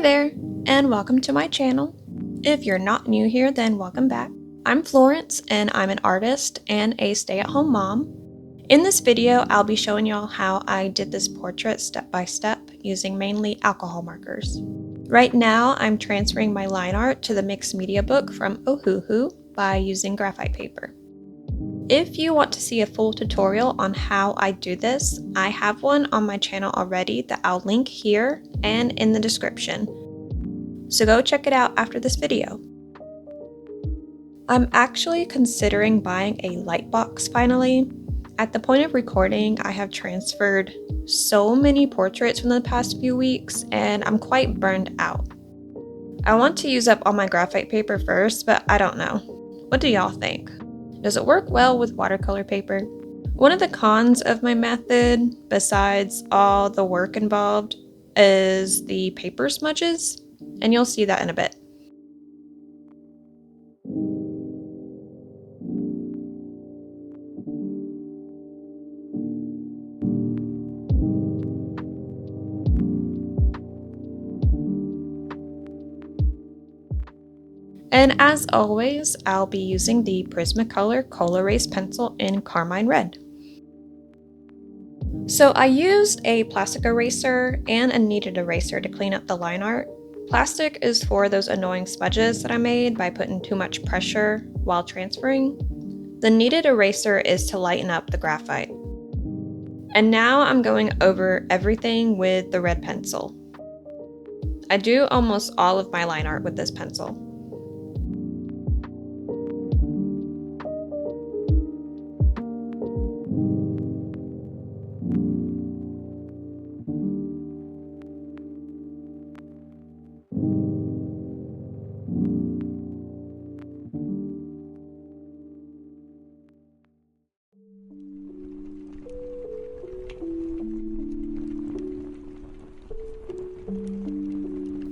there, and welcome to my channel. If you're not new here, then welcome back. I'm Florence, and I'm an artist and a stay-at-home mom. In this video, I'll be showing y'all how I did this portrait step by step using mainly alcohol markers. Right now, I'm transferring my line art to the mixed media book from Ohuhu by using graphite paper. If you want to see a full tutorial on how I do this, I have one on my channel already that I'll link here and in the description. So go check it out after this video. I'm actually considering buying a light box finally. At the point of recording, I have transferred so many portraits from the past few weeks and I'm quite burned out. I want to use up all my graphite paper first, but I don't know. What do y'all think? Does it work well with watercolor paper? One of the cons of my method, besides all the work involved, is the paper smudges, and you'll see that in a bit. And as always, I'll be using the Prismacolor Coal Erase pencil in Carmine Red. So I used a plastic eraser and a kneaded eraser to clean up the line art. Plastic is for those annoying smudges that I made by putting too much pressure while transferring. The kneaded eraser is to lighten up the graphite. And now I'm going over everything with the red pencil. I do almost all of my line art with this pencil.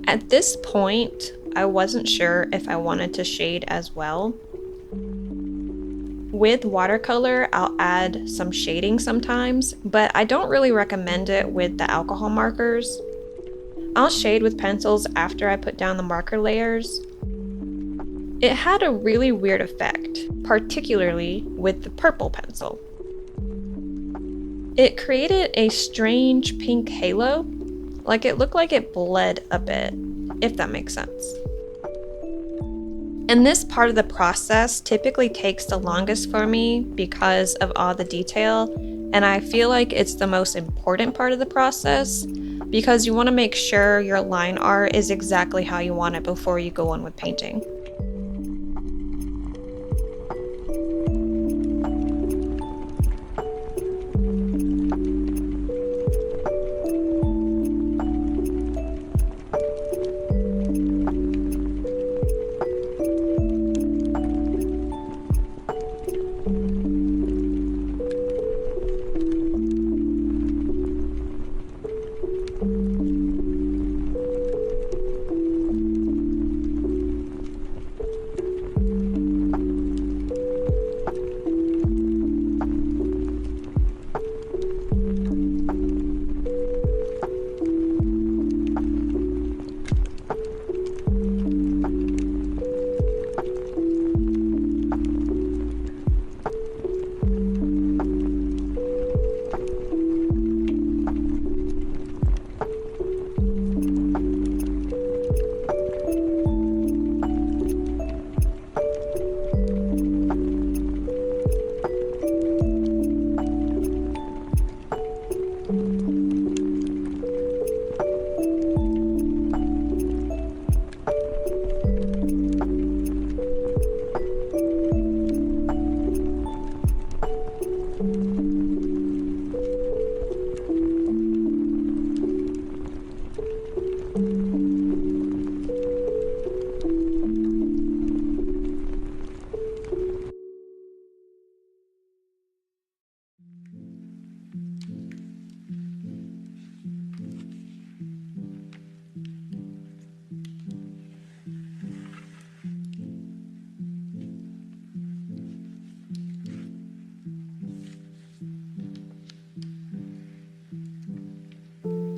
At this point, I wasn't sure if I wanted to shade as well. With watercolor, I'll add some shading sometimes, but I don't really recommend it with the alcohol markers. I'll shade with pencils after I put down the marker layers. It had a really weird effect, particularly with the purple pencil. It created a strange pink halo. Like it looked like it bled a bit, if that makes sense. And this part of the process typically takes the longest for me because of all the detail, and I feel like it's the most important part of the process because you want to make sure your line art is exactly how you want it before you go on with painting.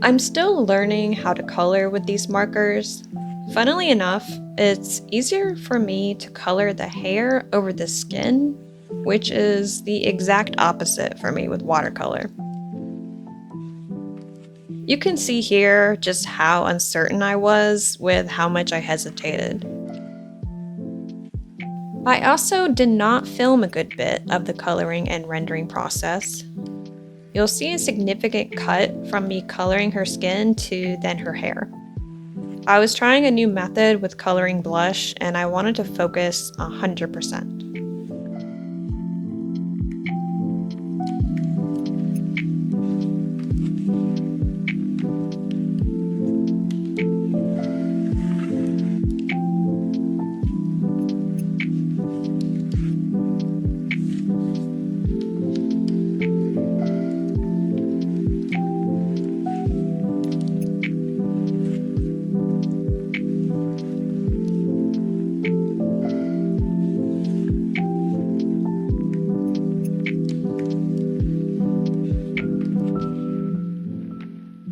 I'm still learning how to color with these markers. Funnily enough, it's easier for me to color the hair over the skin, which is the exact opposite for me with watercolor. You can see here just how uncertain I was with how much I hesitated. I also did not film a good bit of the coloring and rendering process. You'll see a significant cut from me coloring her skin to then her hair. I was trying a new method with coloring blush and I wanted to focus 100%.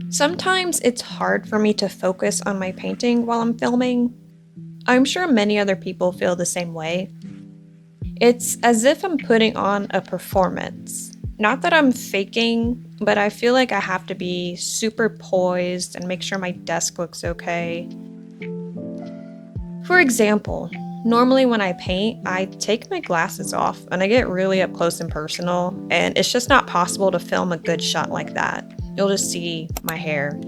Sometimes it's hard for me to focus on my painting while I'm filming. I'm sure many other people feel the same way. It's as if I'm putting on a performance. Not that I'm faking, but I feel like I have to be super poised and make sure my desk looks okay. For example, normally when I paint, I take my glasses off and I get really up close and personal, and it's just not possible to film a good shot like that. You'll just see my hair.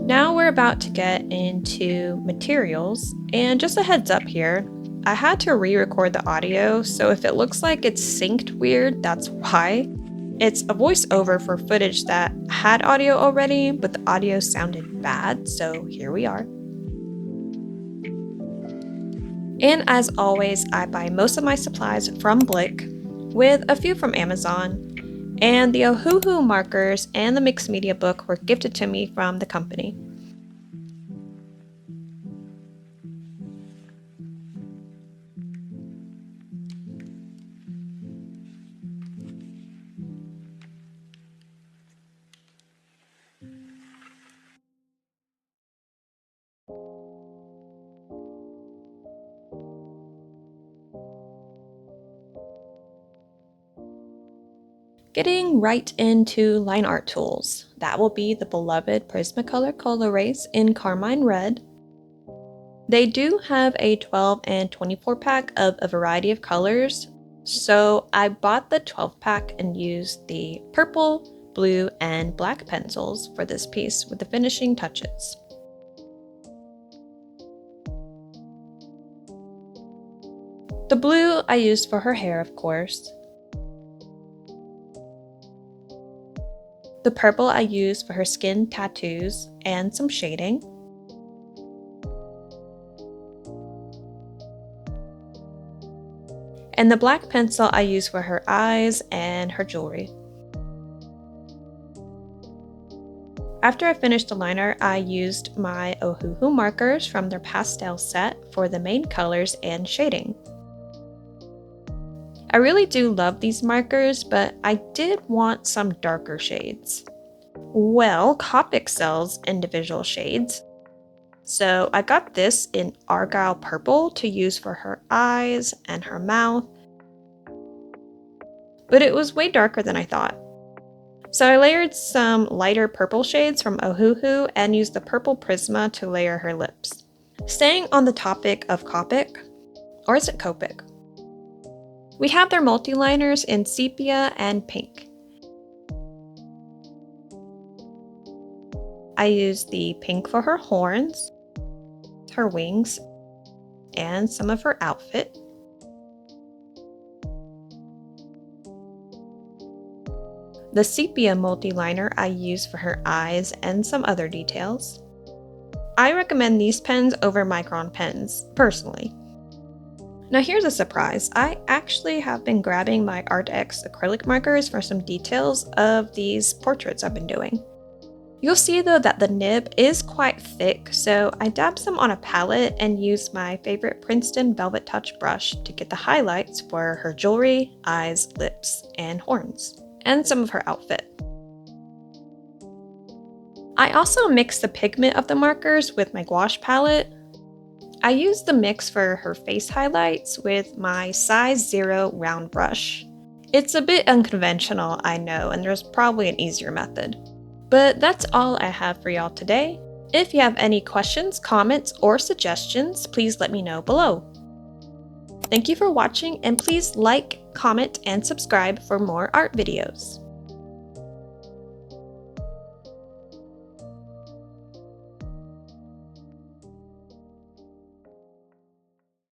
Now we're about to get into materials, and just a heads up here, I had to re-record the audio, so if it looks like it's synced weird, that's why. It's a voiceover for footage that had audio already, but the audio sounded bad, so here we are. And as always, I buy most of my supplies from Blick, with a few from Amazon, and the Ohuhu markers and the mixed media book were gifted to me from the company. Getting right into line art tools. That will be the beloved Prismacolor Colorways in Carmine Red. They do have a 12 and 24 pack of a variety of colors, so I bought the 12 pack and used the purple, blue, and black pencils for this piece with the finishing touches. The blue I used for her hair, of course. The purple I used for her skin tattoos and some shading. And the black pencil I used for her eyes and her jewelry. After I finished the liner, I used my Ohuhu markers from their pastel set for the main colors and shading. I really do love these markers, but I did want some darker shades. Well, CapCut sells individual shades, so I got this in Argyle Purple to use for her eyes and her mouth, but it was way darker than I thought. So I layered some lighter purple shades from Ohuhu and used the purple Prisma to layer her lips. Staying on the topic of CapCut, or is it Copic? We have their multi-liners in sepia and pink. I used the pink for her horns, her wings, and some of her outfit. The sepia multi-liner I used for her eyes and some other details. I recommend these pens over Micron pens, personally. Now here's a surprise. I actually have been grabbing my ArtX acrylic markers for some details of these portraits I've been doing. You'll see though that the nib is quite thick, so I dabbed some on a palette and used my favorite Princeton Velvet Touch brush to get the highlights for her jewelry, eyes, lips, and horns, and some of her outfit. I also mixed the pigment of the markers with my gouache palette. I used the mix for her face highlights with my size 0 round brush. It's a bit unconventional, I know, and there's probably an easier method. But that's all I have for y'all today. If you have any questions, comments, or suggestions, please let me know below. Thank you for watching, and please like, comment, and subscribe for more art videos.